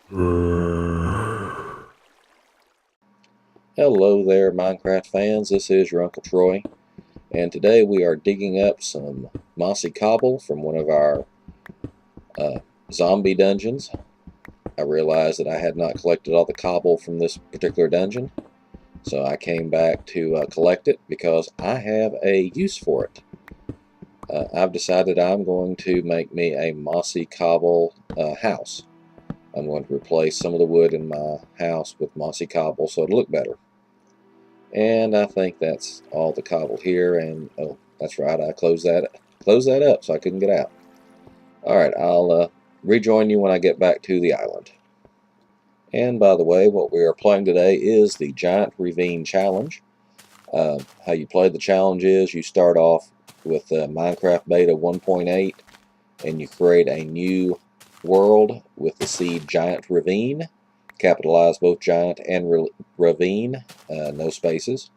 Hello there, Minecraft fans. This is your Uncle Troy, and today we are digging up some mossy cobble from one of our zombie dungeons. I realized that I had not collected all the cobble from this particular dungeon, so I came back to collect it because I have a use for it. I've decided I'm going to make me a mossy cobble house. I'm going to replace some of the wood in my house with mossy cobble so it'll look better. And I think that's all the cobble here. And oh, that's right, I closed that up so I couldn't get out. Alright, I'll rejoin you when I get back to the island. And by the way, what we are playing today is the GiantRavine challenge. How you play the challenge is you start off with Minecraft Beta 1.8 and you create a new world with the seed GiantRavine. Capitalize both giant and ravine, no spaces.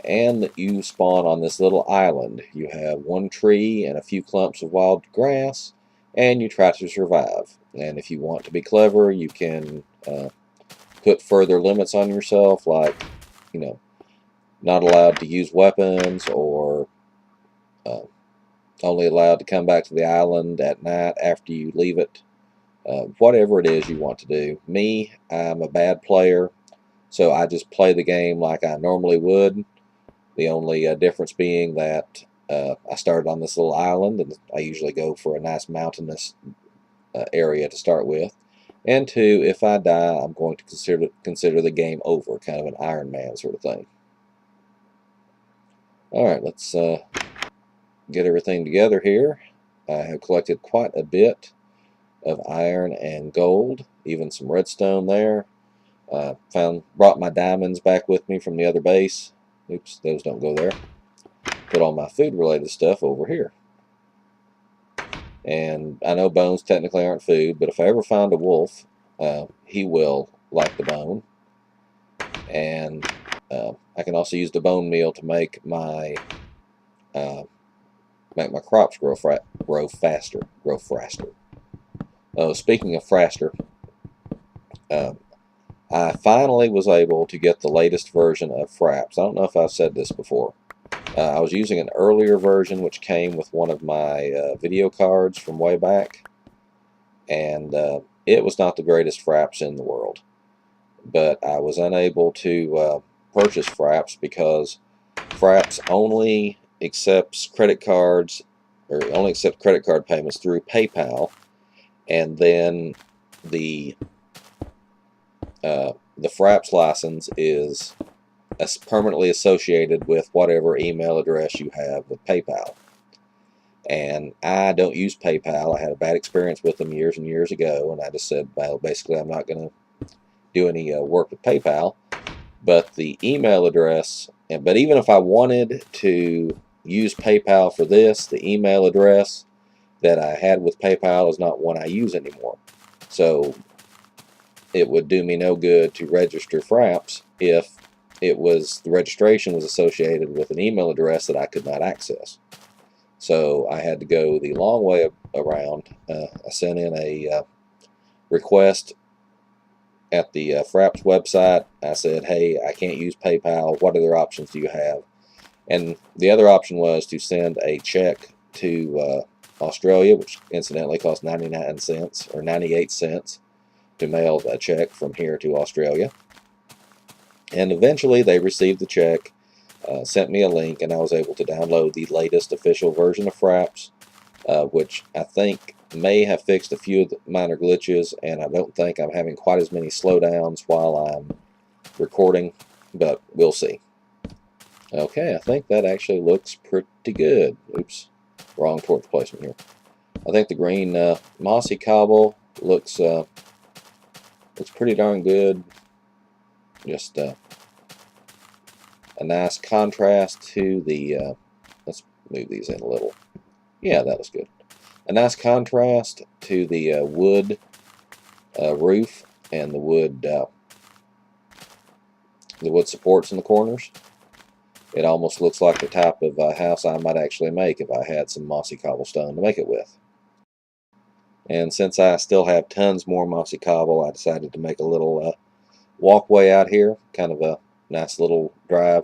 And you spawn on this little island. You have one tree and a few clumps of wild grass, and you try to survive. And if you want to be clever, you can put further limits on yourself, like, not allowed to use weapons, or only allowed to come back to the island at night after you leave it. Whatever it is you want to do. Me, I'm a bad player, so I just play the game like I normally would. The only difference being that I started on this little island, and I usually go for a nice mountainous area to start with. And two, if I die, I'm going to consider the game over, kind of an Iron Man sort of thing. Alright, let's get everything together here. I have collected quite a bit of iron and gold, even some redstone there. Brought my diamonds back with me from the other base. Oops, those don't go there. Put all my food related stuff over here. And I know bones technically aren't food, but if I ever find a wolf, he will like the bone. And I can also use the bone meal to make my crops grow faster. Speaking of fraster, I finally was able to get the latest version of Fraps. I don't know if I've said this before. I was using an earlier version which came with one of my video cards from way back, and it was not the greatest Fraps in the world. But I was unable to purchase Fraps because Fraps only accepts credit cards, or only accepts credit card payments through PayPal, and then the Fraps license is permanently associated with whatever email address you have with PayPal. And I don't use PayPal. I had a bad experience with them years and years ago, and I just said, well, basically I'm not going to do any work with PayPal. But the email address, but even if I wanted to use PayPal for this, the email address that I had with PayPal is not one I use anymore. So it would do me no good to register Fraps if the registration was associated with an email address that I could not access. So I had to go the long way around. I sent in a request at the Fraps website. I said, hey, I can't use PayPal. What other options do you have? And the other option was to send a check to Australia, which incidentally cost 99 cents or 98 cents to mail a check from here to Australia. And eventually they received the check, sent me a link, and I was able to download the latest official version of Fraps, which I think may have fixed a few of the minor glitches, and I don't think I'm having quite as many slowdowns while I'm recording, but we'll see. Okay, I think that actually looks pretty good. Oops, wrong torch placement here. I think the green mossy cobble looks pretty darn good. Just a nice contrast to the, let's move these in a little. Yeah, that was good. A nice contrast to the wood roof and the wood supports in the corners. It almost looks like the type of house I might actually make if I had some mossy cobblestone to make it with. And since I still have tons more mossy cobble, I decided to make a little walkway out here, kind of a nice little drive.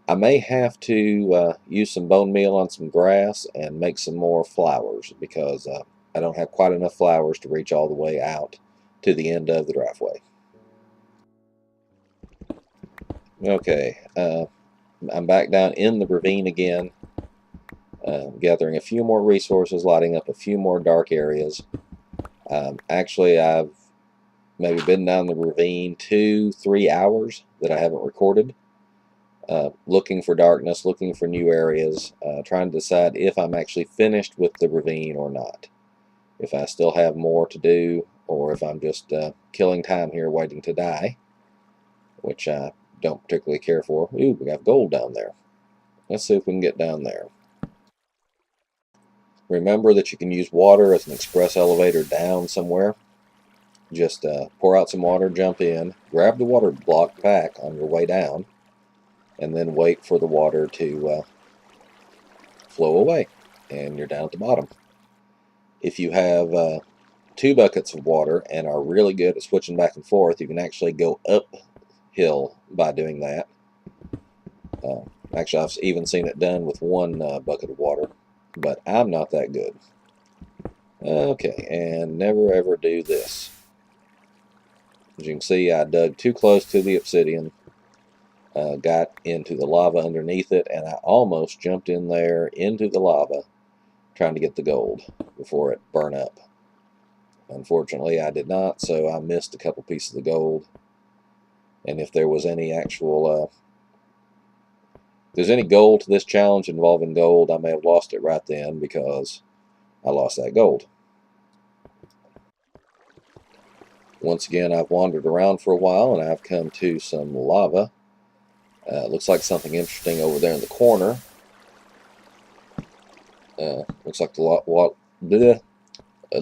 I may have to use some bone meal on some grass and make some more flowers, because I don't have quite enough flowers to reach all the way out to the end of the driveway. Okay, I'm back down in the ravine again, gathering a few more resources, lighting up a few more dark areas. Actually, I've maybe been down the ravine 2-3 hours that I haven't recorded, looking for darkness, looking for new areas, trying to decide if I'm actually finished with the ravine or not, if I still have more to do, or if I'm just killing time here waiting to die, which I don't particularly care for. Ooh, we got gold down there. Let's see if we can get down there. Remember that you can use water as an express elevator down somewhere. Just pour out some water, jump in, grab the water block back on your way down, and then wait for the water to flow away, and you're down at the bottom. If you have 2 buckets of water and are really good at switching back and forth, you can actually go uphill by doing that. Actually, I've even seen it done with 1 bucket of water, but I'm not that good. Okay, and never ever do this. As you can see, I dug too close to the obsidian, got into the lava underneath it, and I almost jumped in there into the lava trying to get the gold before it burned up. Unfortunately, I did not, so I missed a couple pieces of gold. And if there was any actual, if there's any gold to this challenge involving gold, I may have lost it right then, because I lost that gold. Once again, I've wandered around for a while, and I've come to some lava. Looks like something interesting over there in the corner. Looks like it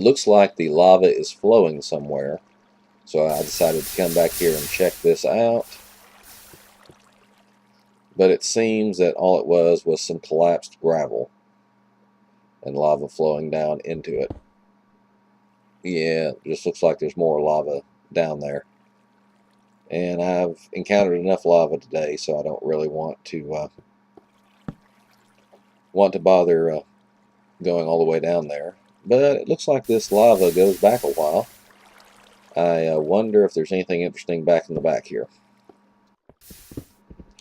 looks like the lava is flowing somewhere. So I decided to come back here and check this out. But it seems that all it was some collapsed gravel and lava flowing down into it. Yeah, it just looks like there's more lava down there. And I've encountered enough lava today, so I don't really want to bother going all the way down there. But it looks like this lava goes back a while. I wonder if there's anything interesting back in the back here.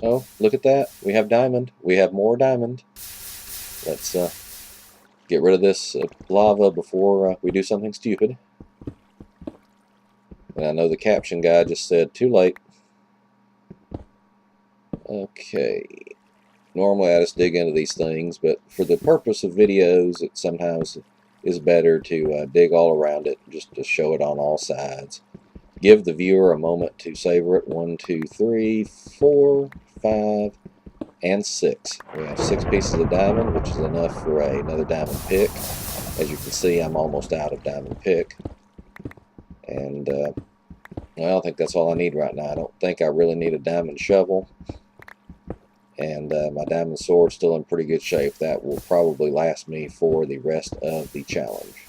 Oh, look at that. We have diamond. We have more diamond. Let's get rid of this lava before we do something stupid. And I know the caption guy just said, too late. Okay. Normally I just dig into these things, but for the purpose of videos, it sometimes is better to dig all around it, just to show it on all sides. Give the viewer a moment to savor it. 1, 2, 3, 4, 5, and 6. We have 6 pieces of diamond, which is enough for another diamond pick. As you can see, I'm almost out of diamond pick. And I think that's all I need right now. I don't think I really need a diamond shovel. And my diamond sword's still in pretty good shape. That will probably last me for the rest of the challenge.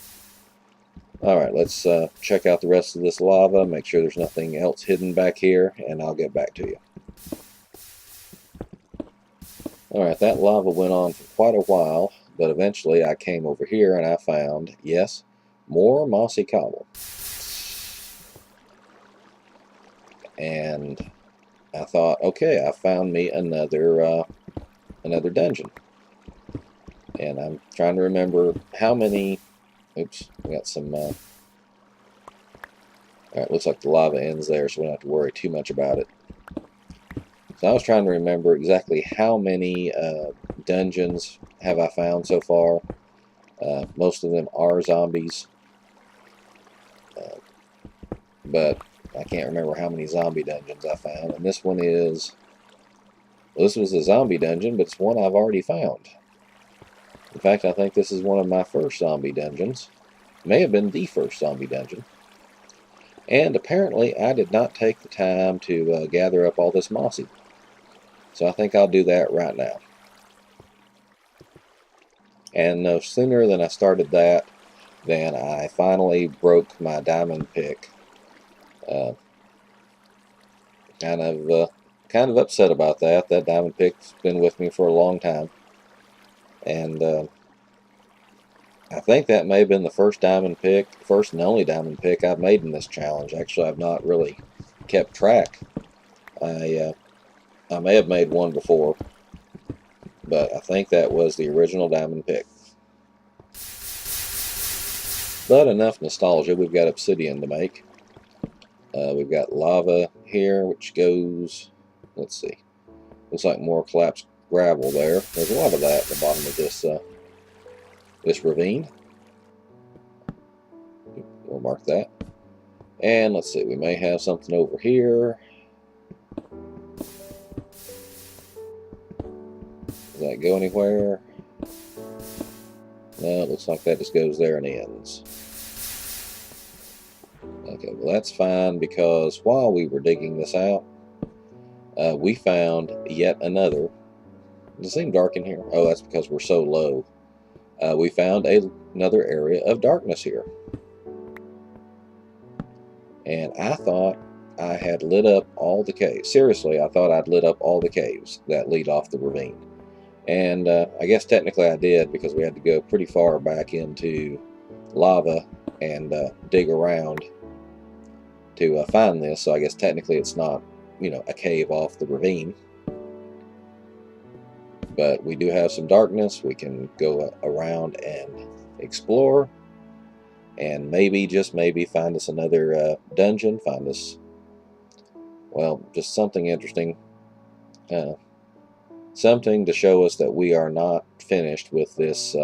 Alright, let's check out the rest of this lava, make sure there's nothing else hidden back here, and I'll get back to you. Alright, that lava went on for quite a while, but eventually I came over here and I found, yes, more mossy cobble. And I thought, okay, I found me another dungeon. And I'm trying to remember how many. Oops, we got some. Alright, looks like the lava ends there, so we don't have to worry too much about it. So I was trying to remember exactly how many dungeons have I found so far. Most of them are zombies. But I can't remember how many zombie dungeons I found. And this one is... Well, this was a zombie dungeon, but it's one I've already found. In fact, I think this is one of my first zombie dungeons. May have been the first zombie dungeon. And apparently, I did not take the time to gather up all this mossy. So I think I'll do that right now. And no sooner than I started that, then I finally broke my diamond pick. Uh, kind of upset about that. That diamond pick's been with me for a long time, and I think that may have been the first and only diamond pick I've made in this challenge. Actually, I've not really kept track. I may have made one before, but I think that was the original diamond pick. But enough nostalgia. We've got obsidian to make. We've got lava here, which goes, let's see, looks like more collapsed gravel there. There's a lot of that at the bottom of this ravine. We'll mark that. And let's see, we may have something over here. Does that go anywhere? No, it looks like that just goes there and ends. Okay, well that's fine, because while we were digging this out, we found yet another. Does it seem dark in here? Oh, that's because we're so low. We found another area of darkness here. And I thought I had lit up all the caves. Seriously, I thought I'd lit up all the caves that lead off the ravine. And I guess technically I did, because we had to go pretty far back into lava and dig around to find this. So I guess technically it's not, a cave off the ravine. But we do have some darkness. We can go around and explore, and maybe, just maybe, find us another dungeon, find us, well, just something interesting, something to show us that we are not finished with this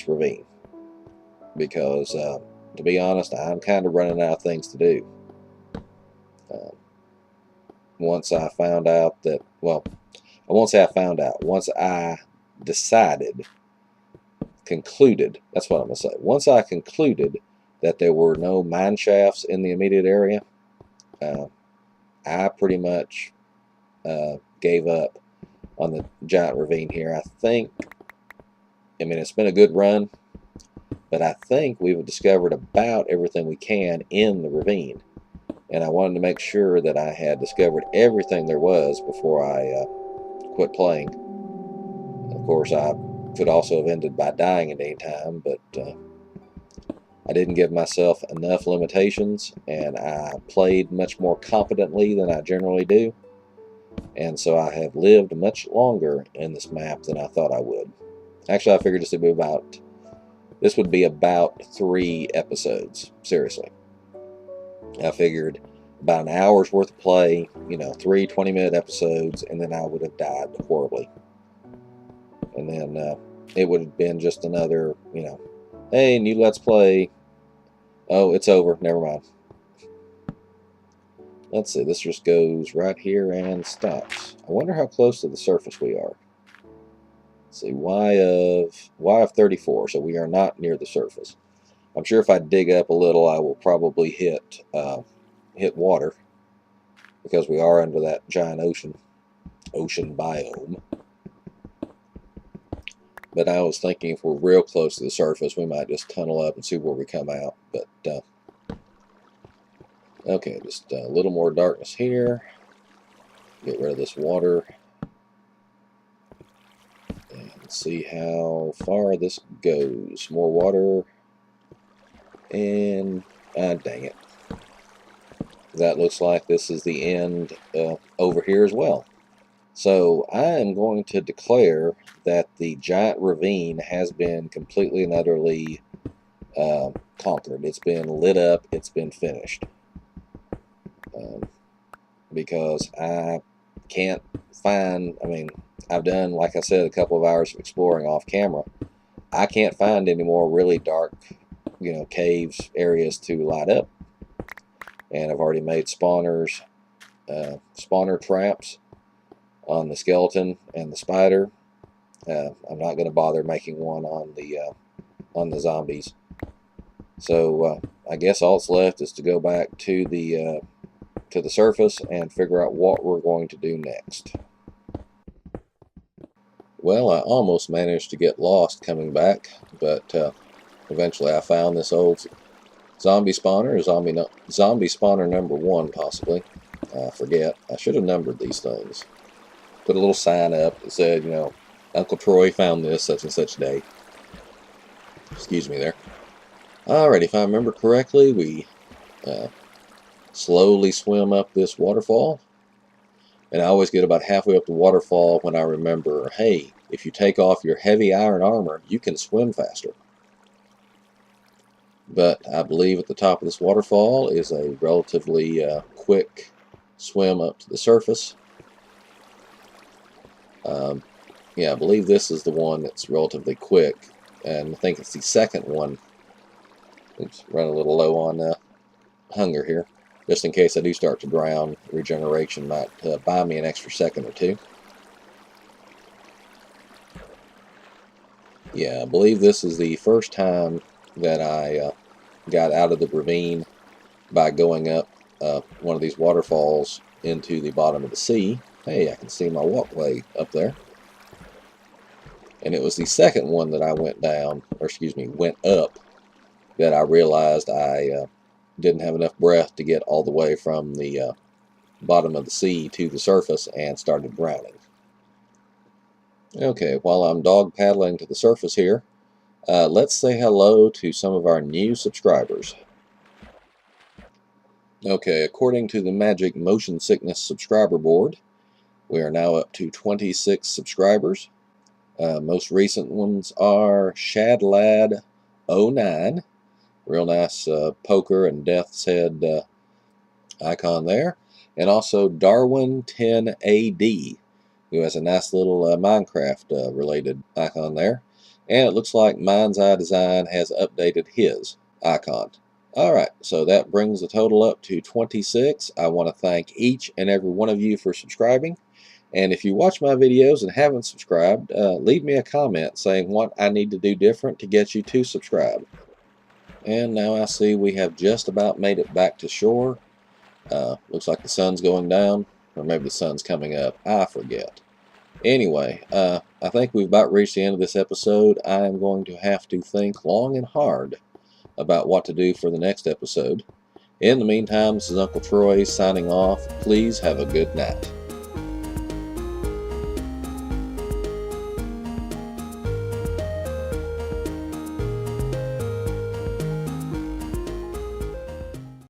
ravine, because to be honest, I'm kind of running out of things to do. Once I found out that, well, I won't say I found out, once I concluded, that's what I'm going to say, once I concluded that there were no mine shafts in the immediate area, I pretty much gave up on the giant ravine here. I mean, it's been a good run, but I think we've discovered about everything we can in the ravine, and I wanted to make sure that I had discovered everything there was before I quit playing. Of course, I could also have ended by dying at any time, but I didn't give myself enough limitations, and I played much more competently than I generally do, and so I have lived much longer in this map than I thought I would. Actually, I figured this would be about 3 episodes, seriously. I figured about an hour's worth of play, 3 20-minute episodes, and then I would have died horribly. And then it would have been just another, hey, new Let's Play. Oh, it's over. Never mind. Let's see. This just goes right here and stops. I wonder how close to the surface we are. Let's see. Y of 34. So we are not near the surface. I'm sure if I dig up a little, I will probably hit water, because we are under that giant ocean biome. But I was thinking, if we're real close to the surface, we might just tunnel up and see where we come out. But okay, just a little more darkness here. Get rid of this water and see how far this goes. More water, and dang it, that looks like this is the end over here as well. So I am going to declare that the giant ravine has been completely and utterly conquered. It's been lit up. It's been finished. Because I can't find, I mean, I've done, like I said, a couple of hours of exploring off camera. I can't find any more really dark, caves, areas to light up. And I've already made spawner traps on the skeleton and the spider. I'm not going to bother making one on the zombies. So I guess all that's left is to go back to the surface and figure out what we're going to do next. Well, I almost managed to get lost coming back, but eventually I found this old zombie spawner, zombie spawner number 1 possibly. I forget. I should have numbered these things. Put a little sign up that said, you know, Uncle Troy found this such and such day. Excuse me there. Alright, if I remember correctly, we slowly swim up this waterfall. And I always get about halfway up the waterfall when I remember, hey, if you take off your heavy iron armor, you can swim faster. But I believe at the top of this waterfall is a relatively quick swim up to the surface. Yeah, I believe this is the one that's relatively quick, and I think it's the second one. Oops, running a little low on hunger here. Just in case I do start to drown, regeneration might buy me an extra second or two. Yeah, I believe this is the first time that I got out of the ravine by going up one of these waterfalls into the bottom of the sea. Hey, I can see my walkway up there. And it was the second one that I went down, or excuse me, went up, that I realized I didn't have enough breath to get all the way from the bottom of the sea to the surface and started drowning. Okay, while I'm dog paddling to the surface here, let's say hello to some of our new subscribers. Okay, according to the Magic Motion Sickness subscriber board, we are now up to 26 subscribers. Most recent ones are Shadlad09, real nice poker and death's head icon there, and also Darwin10AD, who has a nice little Minecraft related icon there, and it looks like Mind's Eye Design has updated his icon. Alright, so that brings the total up to 26. I want to thank each and every one of you for subscribing. And if you watch my videos and haven't subscribed, leave me a comment saying what I need to do different to get you to subscribe. And now I see we have just about made it back to shore. Looks like the sun's going down, or maybe the sun's coming up. I forget. Anyway, I think we've about reached the end of this episode. I am going to have to think long and hard about what to do for the next episode. In the meantime, this is Uncle Troy signing off. Please have a good night.